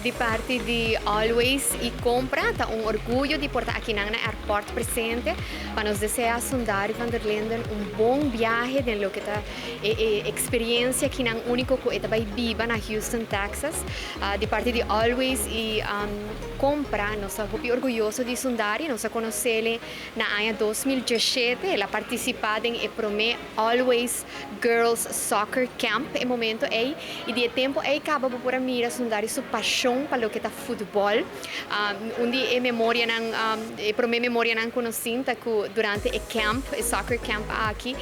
de parte de Always e Compra, tá um orgulho de portar aqui na aeroporto presente para nos desejar Sundari van der Linden bom viaje de lo que tá experiência que não único que está vai viva na Houston, Texas. De parte de Always e Compra, nós estamos muito orgulhosos de Sundari, nós conhecemos na ano 2017, ela participou em Promé Always Girls Soccer Camp em momento aí e de tempo aí acaba por mira Sundari sua paixão para o que tá futebol. Onde é memória não Promé memória não conhecida que durante o camp, o soccer camp aqui,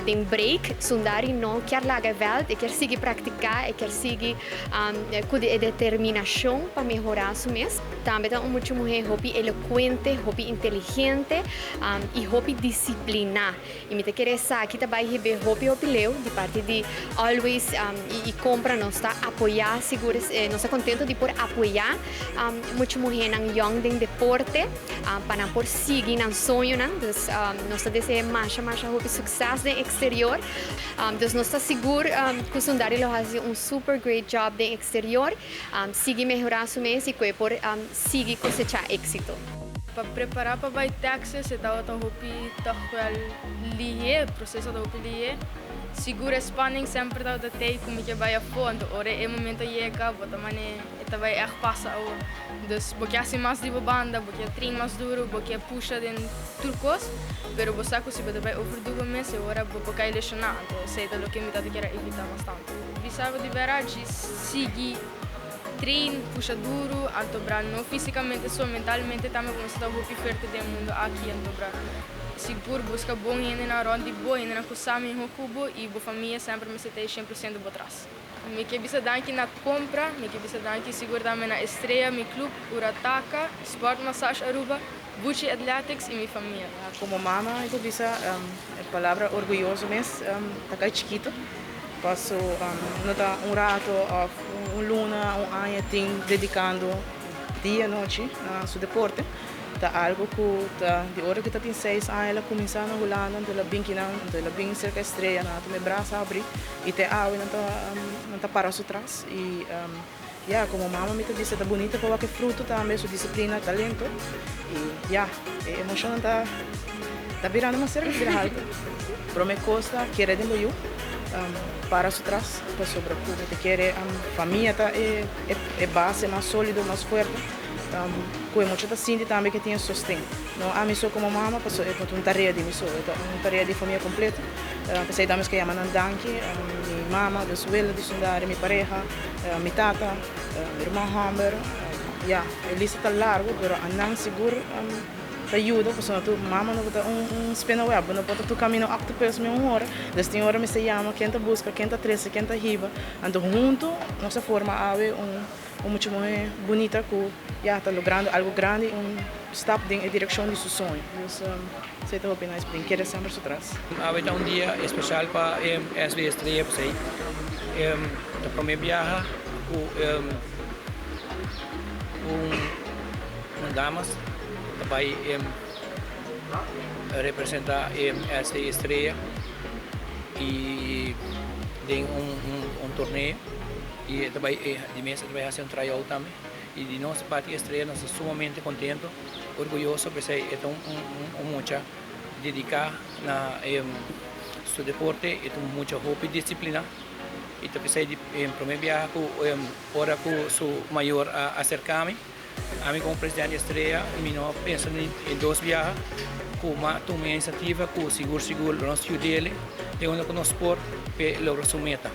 tem break Sundari não quer largar veld, quer seguir praticar, quer seguir com determinação para melhorar o mês. Também é uma mulher hobby eloquente, hobby inteligente e hobby disciplina. E me querer saber que também receber hobby leu de parte de Always e Compra nós está apoiar seguro nós está contente de por apoiar muita mulher na young den deporte para por seguir na sonho né nós está desejando mais hobby sucesso no exterior então nós está seguro que o Sundari lo faz super great job no exterior seguir melhorar seu mês e que por seguir cosechar êxito. Para preparar para vai Texas, eu estava hopi toch lié, processo da hopi lié. Segura spanning sempre da tei como que vai a fundo. Ora é momento chega, bota mané, eta vai passa o dus porque assim mais de banda, porque trein mais duro, porque puxa den turcos, pero você que se vai over 2 meses, ora porque é lesionado, sei da lo que me tá querer evitar bastante. Visava de verdade seguir treino, puxa duro, a dobrar não fisicamente, só mentalmente também como está o forte do mundo aqui em dobrar. Seguro busca bom ainda na ronda boa ainda na kusami em cubo e a família sempre me setei 100% por trás. Me que bisa danke na compra, me que bisa danke seguro também na estreia, meu clube, Urataka, Sport Massage Aruba, Bucci Athletics e minha família. Como mama, eu bisa a palavra orgulhoso mesmo, tá cá chiquito. Passo nota rato, luna, ano, tem dedicando dia e noite a seu deporte. Tá algo que tá de hora que tá tem 6 anos, ela começa a rolar, ela bem cerca estreia, na me braço abrir e te água não tá para atrás e como mama me disse tá bonita para que fruto também sua disciplina, talento e emoção tá virando uma cerca de alto. Pro me costa querer de meu para atrás para sobre o que quer família tá é base mais sólido, mais forte. Com muita gente também que tem sustento. Não a mim só como mama, passo é uma tarefa de mim só, uma tarefa de família completa. Pensei também que chamam Danke, minha mama, da suela de Sundari, minha pareja, minha tata, minha irmã Hamber. A lista está larga, mas não seguro te ajuda, porque tu mama não bota spin web, não bota tu caminho acto peso uma hora. Desde tem hora me se chama, quem tá busca, quem tá trece, quem tá riba. Então junto nossa forma ave muito bonita que já está logrando algo grande, step em direção de seu sonho. Então, sei que opiniões bem querer sempre se traz. Hoje é dia especial para SBS 3, sei. Da primeira viagem com damas, vai representar esta estreia e tem torneio. E também de mês vai fazer tryout também. E de nossa parte estreia, nós estamos sumamente contentes, orgulhosos, porque é muita dedicar na seu deporte, é muita hobby disciplina. E também de primeira viagem, ora com seu maior acercar-me. A mim como presidente de estreia, eu não penso em 2 viagens, com uma iniciativa, com seguro, nós dele, de onde nós por lograr sua meta.